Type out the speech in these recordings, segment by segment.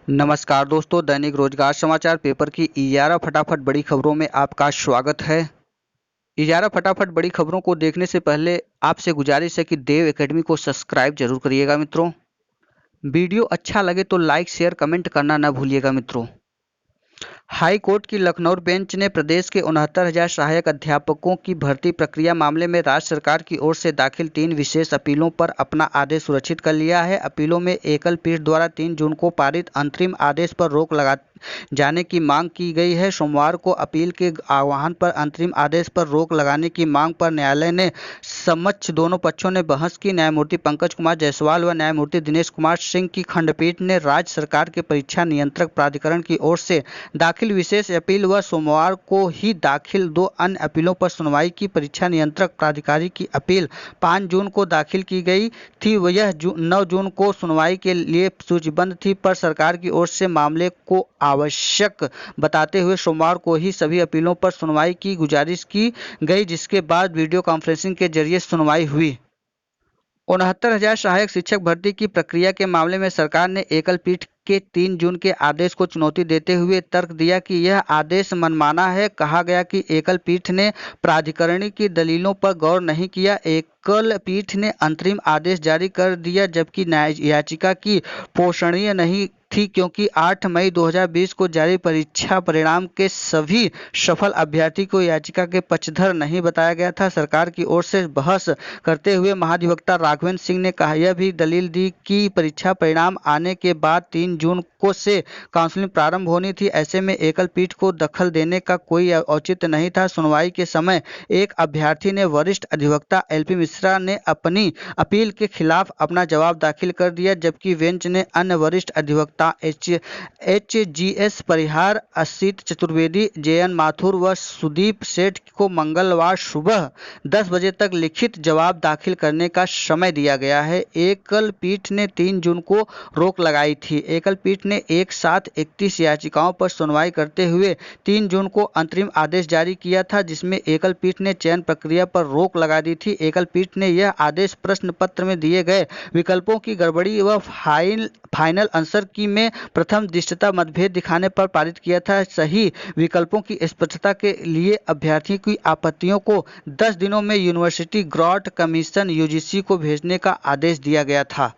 नमस्कार दोस्तों, दैनिक रोजगार समाचार पेपर की 11 फटाफट बड़ी खबरों में आपका स्वागत है। 11 फटाफट बड़ी खबरों को देखने से पहले आपसे गुजारिश है कि देव एकेडमी को सब्सक्राइब जरूर करिएगा मित्रों। वीडियो अच्छा लगे तो लाइक शेयर कमेंट करना न भूलिएगा मित्रों। हाई कोर्ट की लखनऊ बेंच ने प्रदेश के 69,000 सहायक अध्यापकों की भर्ती प्रक्रिया मामले में राज्य सरकार की ओर से दाखिल 3 विशेष अपीलों पर अपना आदेश सुरक्षित कर लिया है। अपीलों में एकल पीठ द्वारा 3 जून को पारित अंतरिम आदेश पर रोक लगा जाने की मांग की गई है। सोमवार को अपील के आह्वान पर अंतरिम आदेश पर रोक लगाने की मांग पर न्यायालय ने समक्ष दोनों पक्षों ने बहस की। न्यायमूर्ति पंकज कुमार जायसवाल व न्यायमूर्ति दिनेश कुमार सिंह की खंडपीठ ने राज्य सरकार के परीक्षा नियंत्रक प्राधिकरण की ओर से दाखिल विशेष अपील व सोमवार को ही दाखिल 2 अन्य अपीलों पर सुनवाई की। परीक्षा नियंत्रक प्राधिकारी की अपील 5 जून को दाखिल की गई थी। यह 9 जून को सुनवाई के लिए सूचीबद्ध थी, पर सरकार की ओर से मामले को आवश्यक बताते हुए सोमवार को ही सभी अपीलों पर सुनवाई की गुजारिश की गई, जिसके बाद वीडियो कॉन्फ्रेंसिंग के जरिए सुनवाई हुई। 69,000 सहायक शिक्षक भर्ती की प्रक्रिया के मामले में सरकार ने एकल पीठ के 3 जून के आदेश को चुनौती देते हुए तर्क दिया कि यह आदेश मनमाना है। कहा गया कि एकल पीठ ने प्राधिकरण की दलीलों पर गौर नहीं किया। एकल पीठ ने अंतरिम आदेश जारी कर दिया, जबकि याचिका की पोषणीय नहीं थी, क्योंकि 8 मई 2020 को जारी परीक्षा परिणाम के सभी सफल अभ्यर्थी को याचिका के पक्षधर नहीं बताया गया था। सरकार की ओर से बहस करते हुए महाधिवक्ता राघवेंद्र सिंह ने यह भी दलील दी कि परीक्षा परिणाम आने के बाद 3 जून को से काउंसलिंग प्रारंभ होनी थी। ऐसे में एकल पीठ को दखल देने का कोई औचित्य नहीं था। सुनवाई के समय एक अभ्यर्थी ने वरिष्ठ अधिवक्ता LP मिश्रा ने अपनी अपील के खिलाफ अपना जवाब दाखिल कर दिया, जबकि बेंच ने अन्य वरिष्ठ अधिवक्ता HGS परिहार, असित चतुर्वेदी, JN माथुर व सुदीप सेठ को मंगलवार सुबह 10 बजे तक लिखित जवाब दाखिल करने का समय दिया गया है। एकल पीठ ने 3 जून को रोक लगाई थी। एकल पीठ ने एक साथ 31 याचिकाओं पर सुनवाई करते हुए 3 जून को अंतरिम आदेश जारी किया था, जिसमें एकल पीठ ने चयन प्रक्रिया पर रोक लगा दी थी। एकल पीठ ने यह आदेश प्रश्न पत्र में दिए गए विकल्पों की गड़बड़ी व फाइनल आंसर की में प्रथम दृष्टया मतभेद दिखाने पर पारित किया था। सही विकल्पों की स्पष्टता के लिए अभ्यर्थियों की आपत्तियों को 10 दिनों में यूनिवर्सिटी ग्रांट कमीशन UGC को भेजने का आदेश दिया गया था।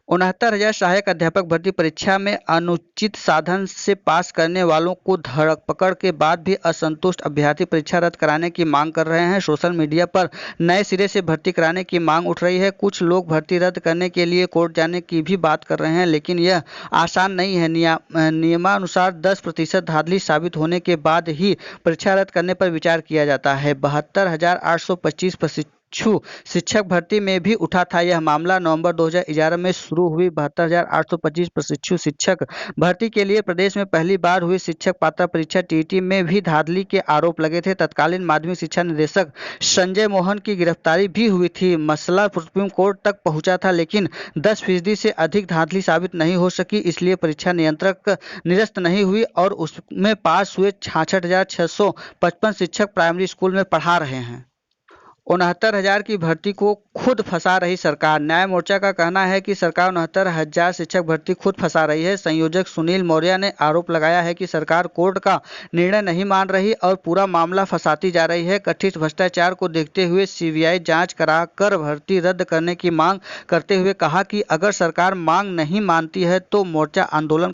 69,000 सहायक अध्यापक भर्ती परीक्षा में अनुचित साधन से पास करने वालों को धरपकड़ के बाद भी असंतुष्ट अभ्यर्थी परीक्षा रद्द कराने की मांग कर रहे हैं। सोशल मीडिया पर नए सिरे से भर्ती कराने की मांग उठ रही है। कुछ लोग भर्ती रद्द करने के लिए कोर्ट जाने की भी बात कर रहे हैं, लेकिन यह आसान नहीं है। नियमानुसार 10% धांधली साबित होने के बाद ही परीक्षा रद्द करने पर विचार किया जाता है। 72,825 शिक्षक भर्ती में भी उठा था यह मामला। नवंबर 2011 में शुरू हुई 72,825 प्रशिक्षु शिक्षक भर्ती के लिए प्रदेश में पहली बार हुई शिक्षक पात्रता परीक्षा TET में भी धांधली के आरोप लगे थे। तत्कालीन माध्यमिक शिक्षा निदेशक संजय मोहन की गिरफ्तारी भी हुई थी। मसला सुप्रीम कोर्ट तक पहुंचा था, लेकिन 10% से अधिक धांधली साबित नहीं हो सकी, इसलिए परीक्षा नियंत्रक निरस्त नहीं हुई और उसमें पास हुए 66,655 शिक्षक प्राइमरी स्कूल में पढ़ा रहे हैं। 69,000 की भर्ती को खुद फंसा रही सरकार। न्याय मोर्चा का कहना है कि सरकार 69,000 शिक्षक भर्ती खुद फंसा रही है। संयोजक सुनील मौर्य ने आरोप लगाया है कि सरकार कोर्ट का निर्णय नहीं मान रही और पूरा मामला फंसाती जा रही है। कथित भ्रष्टाचार को देखते हुए CBI जांच कराकर भर्ती रद्द करने की मांग करते हुए कहा कि अगर सरकार मांग नहीं मानती है तो मोर्चा आंदोलन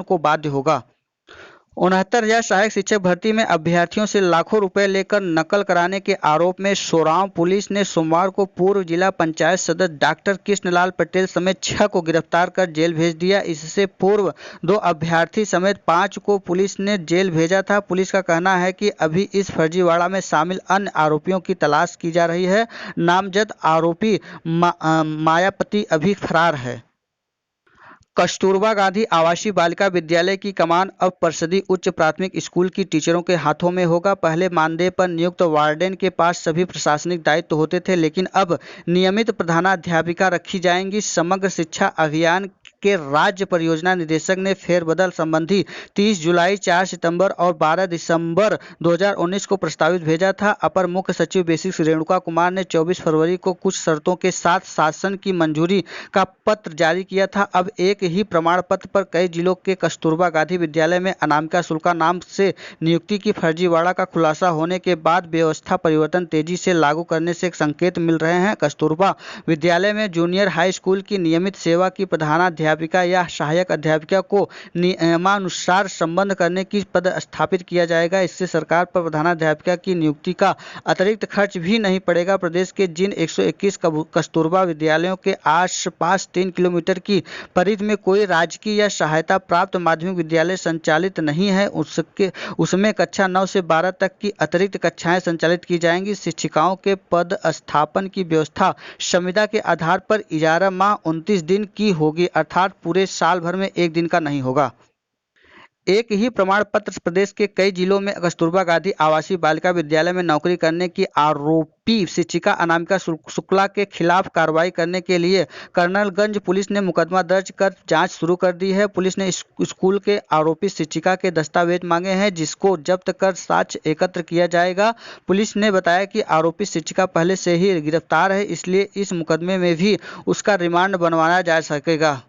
को बाध्य होगा। 69,000 सहायक शिक्षक भर्ती में अभ्यर्थियों से लाखों रुपए लेकर नकल कराने के आरोप में सोरांव पुलिस ने सोमवार को पूर्व जिला पंचायत सदस्य डॉक्टर कृष्णलाल पटेल समेत 6 को गिरफ्तार कर जेल भेज दिया। इससे पूर्व 2 अभ्यर्थी समेत 5 को पुलिस ने जेल भेजा था। पुलिस का कहना है कि अभी इस फर्जीवाड़ा में शामिल अन्य आरोपियों की तलाश की जा रही है। नामजद आरोपी मायापति अभी फरार है। कस्तूरबा गांधी आवासीय बालिका विद्यालय की कमान अब परिषदीय उच्च प्राथमिक स्कूल की टीचरों के हाथों में होगा। पहले मानदेय पर नियुक्त वार्डन के पास सभी प्रशासनिक दायित्व होते थे, लेकिन अब नियमित प्रधानाध्यापिका रखी जाएंगी। समग्र शिक्षा अभियान के राज्य परियोजना निदेशक ने फेरबदल संबंधी 30 जुलाई, 4 सितंबर और 12 दिसंबर 2019 को प्रस्तावित भेजा था। अपर मुख्य सचिव बेसिक रेणुका कुमार ने 24 फरवरी को कुछ शर्तों के साथ शासन की मंजूरी का पत्र जारी किया था। अब एक ही प्रमाण पत्र पर कई जिलों के कस्तूरबा गांधी विद्यालय में अनामिका शुक्ला नाम से नियुक्ति की फर्जीवाड़ा का खुलासा होने के बाद व्यवस्था परिवर्तन तेजी से लागू करने से संकेत मिल रहे हैं। कस्तूरबा विद्यालय में जूनियर हाई स्कूल की नियमित सेवा की प्रधानाध्यापिका या सहायक अध्यापिका को नियमानुसार संबद्ध करने की पद स्थापित किया जाएगा। इससे सरकार पर प्रधानाध्यापिका की नियुक्ति का अतिरिक्त खर्च भी नहीं पड़ेगा। प्रदेश के जिन 121 कस्तूरबा विद्यालयों के आसपास 3 किलोमीटर की परिधि में कोई राजकीय या सहायता प्राप्त माध्यमिक विद्यालय संचालित नहीं है, उसमें कक्षा 9 से 12 तक की अतिरिक्त कक्षाएं संचालित की जाएंगी। शिक्षिकाओं के पद स्थापन की व्यवस्था संविदा के आधार पर 11 माह 29 दिन की होगी, अर्थात पूरे साल भर में एक दिन का नहीं होगा। एक ही प्रमाण पत्र प्रदेश के कई जिलों में कस्तूरबा गांधी आवासीय बालिका विद्यालय में नौकरी करने की आरोपी शिक्षिका अनामिका शुक्ला के खिलाफ कार्रवाई करने के लिए कर्नलगंज पुलिस ने मुकदमा दर्ज कर जांच शुरू कर दी है। पुलिस ने स्कूल के आरोपी शिक्षिका के दस्तावेज मांगे हैं, जिसको जब्त कर साक्ष्य एकत्र किया जाएगा। पुलिस ने बताया कि आरोपी शिक्षिका पहले से ही गिरफ्तार है, इसलिए इस मुकदमे में भी उसका रिमांड बनवाया जा सकेगा।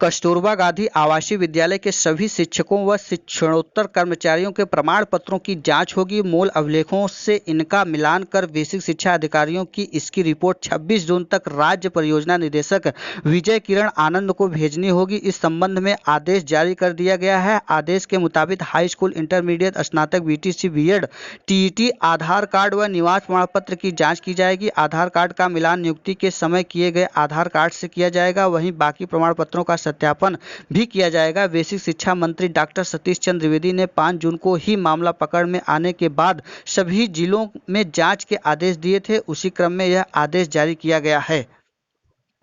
कस्तूरबा गांधी आवासीय विद्यालय के सभी शिक्षकों व शिक्षणोत्तर कर्मचारियों के प्रमाण पत्रों की जांच होगी। मूल अभिलेखों से इनका मिलान कर बेसिक शिक्षा अधिकारियों की इसकी रिपोर्ट 26 जून तक राज्य परियोजना निदेशक विजय किरण आनंद को भेजनी होगी। इस संबंध में आदेश जारी कर दिया गया है। आदेश के मुताबिक हाई स्कूल, इंटरमीडिएट, स्नातक, बीटीसी, बीएड, टीईटी, आधार कार्ड व निवास प्रमाण पत्र की जाँच की जाएगी। आधार कार्ड का मिलान नियुक्ति के समय किए गए आधार कार्ड से किया जाएगा। वहीं बाकी प्रमाण पत्रों का सत्यापन भी किया जाएगा। बेसिक शिक्षा मंत्री डॉक्टर सतीश चंद्र द्विवेदी ने 5 जून को ही मामला पकड़ में आने के बाद सभी जिलों में जांच के आदेश दिए थे। उसी क्रम में यह आदेश जारी किया गया है।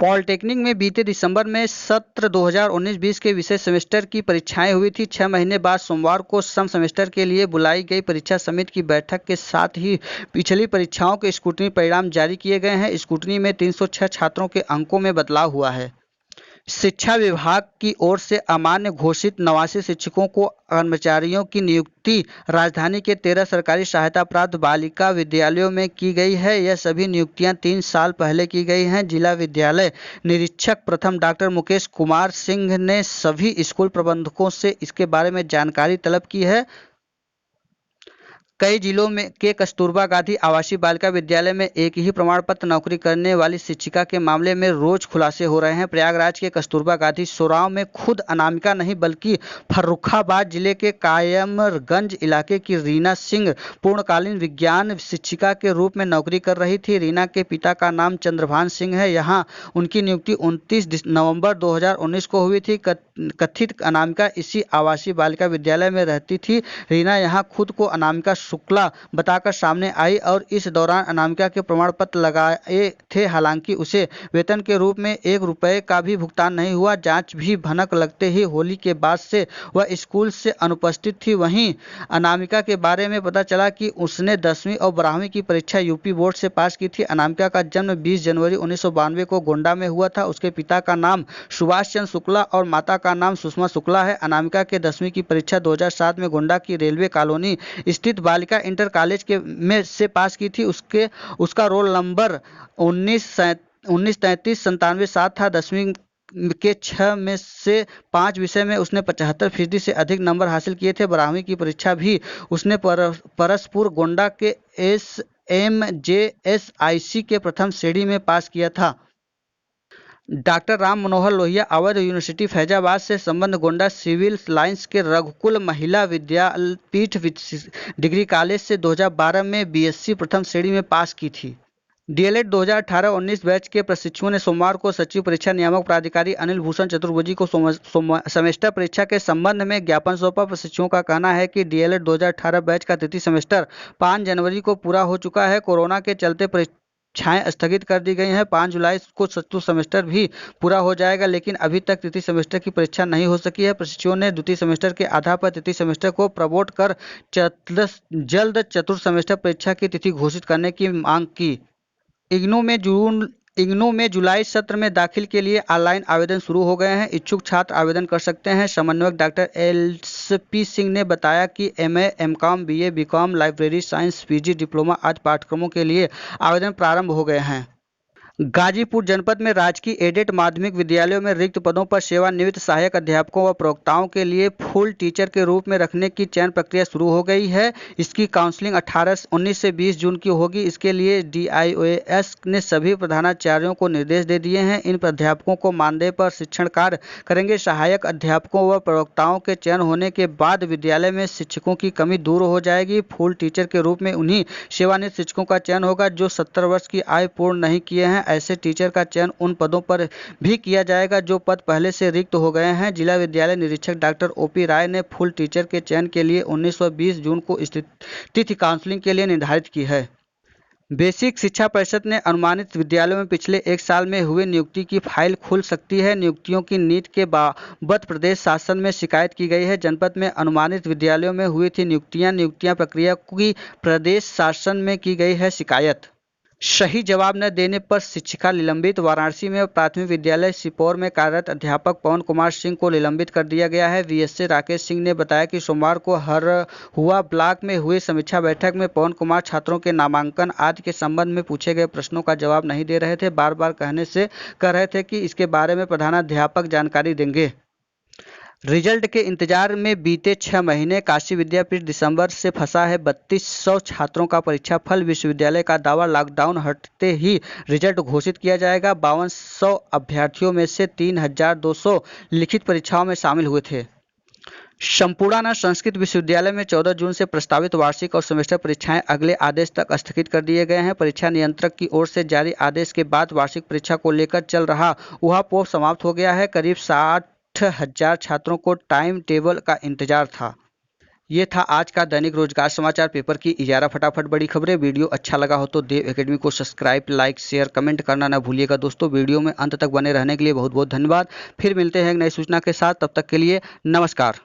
पॉलिटेक्निक में बीते दिसंबर में सत्र 2019-20 के विषय सेमेस्टर की परीक्षाएं हुई थी। 6 महीने बाद सोमवार को सम सेमेस्टर के लिए बुलाई गई परीक्षा समिति की बैठक के साथ ही पिछली परीक्षाओं के स्क्रूटनी परिणाम जारी किए गए हैं। स्क्रूटनी में 306 छात्रों के अंकों में बदलाव हुआ है। शिक्षा विभाग की ओर से अमान्य घोषित 89 शिक्षकों को कर्मचारियों की नियुक्ति राजधानी के 13 सरकारी सहायता प्राप्त बालिका विद्यालयों में की गई है। यह सभी नियुक्तियां 3 साल पहले की गई हैं। जिला विद्यालय निरीक्षक प्रथम डॉक्टर मुकेश कुमार सिंह ने सभी स्कूल प्रबंधकों से इसके बारे में जानकारी तलब की है। कई जिलों में के कस्तूरबा गांधी आवासीय बालिका विद्यालय में एक ही प्रमाण पत्र नौकरी करने वाली शिक्षिका के मामले में रोज खुलासे हो रहे हैं। प्रयागराज के कस्तूरबा गांधी सोराव में खुद अनामिका नहीं बल्कि फर्रुखाबाद जिले के कायमरगंज इलाके की रीना सिंह पूर्णकालीन विज्ञान शिक्षिका के रूप में नौकरी कर रही थी। रीना के पिता का नाम चंद्रभान सिंह है। यहाँ उनकी नियुक्ति 29 नवंबर 2019 को हुई थी। कथित अनामिका इसी आवासीय बालिका विद्यालय में रहती थी। रीना यहाँ खुद को अनामिका शुक्ला बताकर सामने आई और इस दौरान अनामिका के प्रमाण पत्र लगाए थे। हालांकि उसे वेतन के रूप में 1 रुपये का भी भुगतान नहीं हुआ। जांच भी भनक लगते ही होली के बाद से वह स्कूल से अनुपस्थित थी। वहीं अनामिका के बारे में पता चला कि उसने 10वीं और 12वीं की परीक्षा यूपी बोर्ड से पास की थी। अनामिका का जन्म 20 जनवरी 1992 को गोंडा में हुआ था। उसके पिता का नाम सुभाष चंद्र शुक्ला और माता का नाम सुषमा शुक्ला है। अनामिका के 10वीं की परीक्षा 2007 में गोंडा की रेलवे कॉलोनी स्थित बालिका इंटर कॉलेज में से पास की थी। उसका रोल नंबर 1933-97 था। 10वीं के 6 में से 5 विषय में उसने 75% से अधिक नंबर हासिल किए थे। 12वीं की परीक्षा भी उसने परसपुर गोंडा के SMJSIC के प्रथम श्रेणी में पास किया था। डॉक्टर राम मनोहर लोहिया अवध यूनिवर्सिटी फैजाबाद से संबद्ध गोंडा सिविल लाइंस के रघुकुल महिला विद्यापीठ डिग्री कॉलेज से 2012 में BSc प्रथम श्रेणी में पास की थी। DLED 2018-19 बैच के प्रशिक्षुओं ने सोमवार को सचिव परीक्षा नियामक प्राधिकारी अनिल भूषण चतुर्वेदी को सेमेस्टर परीक्षा के संबंध में ज्ञापन सौंपा। प्रशिक्षुओं का कहना है कि DLED 2018 बैच का तृतीय सेमेस्टर 5 जनवरी को पूरा हो चुका है। कोरोना के चलते परीक्षाएं स्थगित कर दी गई हैं। 5 जुलाई को चतुर्थ सेमेस्टर भी पूरा हो जाएगा, लेकिन अभी तक तृतीय सेमेस्टर की परीक्षा नहीं हो सकी है। प्रशिक्षुओं ने द्वितीय सेमेस्टर के आधार पर तृतीय सेमेस्टर को प्रमोट कर जल्द चतुर्थ सेमेस्टर परीक्षा की तिथि घोषित करने की मांग की। इग्नू में जून इग्नू में जुलाई सत्र में दाखिल के लिए ऑनलाइन आवेदन शुरू हो गए हैं। इच्छुक छात्र आवेदन कर सकते हैं। समन्वयक डॉक्टर एलपी सिंह ने बताया कि MA, MCom, BA, BCom, library science, PG, diploma आदि पाठ्यक्रमों के लिए आवेदन प्रारंभ हो गए हैं। गाजीपुर जनपद में राजकीय एडेड माध्यमिक विद्यालयों में रिक्त पदों पर सेवानिवृत्त सहायक अध्यापकों व प्रवक्ताओं के लिए फुल टीचर के रूप में रखने की चयन प्रक्रिया शुरू हो गई है। इसकी काउंसलिंग 19 से 20 जून की होगी। इसके लिए डीआईओएस ने सभी प्रधानाचार्यों को निर्देश दे दिए हैं। इन अध्यापकों को मानदेय पर शिक्षण कार्य करेंगे। सहायक अध्यापकों व प्रवक्ताओं के चयन होने के बाद विद्यालय में शिक्षकों की कमी दूर हो जाएगी। फुल टीचर के रूप में उन्हीं सेवानिवृत्त शिक्षकों का चयन होगा जो 70 वर्ष की आयु पूर्ण नहीं किए हैं। ऐसे टीचर का चयन उन पदों पर भी किया जाएगा जो पद पहले से रिक्त हो गए हैं। जिला विद्यालय निरीक्षक डॉक्टर ओपी राय ने फुल टीचर के चयन के लिए 19 और 20 जून को तिथि काउंसलिंग के लिए निर्धारित की है। बेसिक शिक्षा परिषद ने अनुमानित विद्यालयों में पिछले एक साल में हुए नियुक्ति की फाइल खुल सकती है। नियुक्तियों की नीति के बाबत प्रदेश शासन में शिकायत की गई है। जनपद में अनुमानित विद्यालयों में हुई थी नियुक्तियां प्रक्रिया की प्रदेश शासन में की गई है शिकायत। सही जवाब न देने पर शिक्षिका निलंबित। वाराणसी में प्राथमिक विद्यालय सिपौर में कार्यरत अध्यापक पवन कुमार सिंह को निलंबित कर दिया गया है। वीएसए राकेश सिंह ने बताया कि सोमवार को हुआ ब्लॉक में हुई समीक्षा बैठक में पवन कुमार छात्रों के नामांकन आदि के संबंध में पूछे गए प्रश्नों का जवाब नहीं दे रहे थे। बार बार कह रहे थे कि इसके बारे में प्रधानाध्यापक जानकारी देंगे। रिजल्ट के इंतजार में बीते 6 महीने काशी विद्यापीठ दिसंबर से फंसा है। 3200 छात्रों का परीक्षा फल। विश्वविद्यालय का दावा लॉकडाउन हटते ही रिजल्ट घोषित किया जाएगा। 5200 अभ्यर्थियों में से 3200 लिखित परीक्षाओं में शामिल हुए थे। संपूर्णानंद संस्कृत विश्वविद्यालय में 14 जून से प्रस्तावित वार्षिक और सेमेस्टर परीक्षाएं अगले आदेश तक स्थगित कर दिए गए हैं। परीक्षा नियंत्रक की ओर से जारी आदेश के बाद वार्षिक परीक्षा को लेकर चल रहा उहापोह समाप्त हो गया है। करीब 60,000 छात्रों को टाइम टेबल का इंतजार था। ये था आज का दैनिक रोजगार समाचार पेपर की 11 फटाफट बड़ी खबरें। वीडियो अच्छा लगा हो तो देव एकेडमी को सब्सक्राइब, लाइक, शेयर, कमेंट करना ना भूलिएगा दोस्तों। वीडियो में अंत तक बने रहने के लिए बहुत बहुत धन्यवाद। फिर मिलते हैं एक नई सूचना के साथ। तब तक के लिए नमस्कार।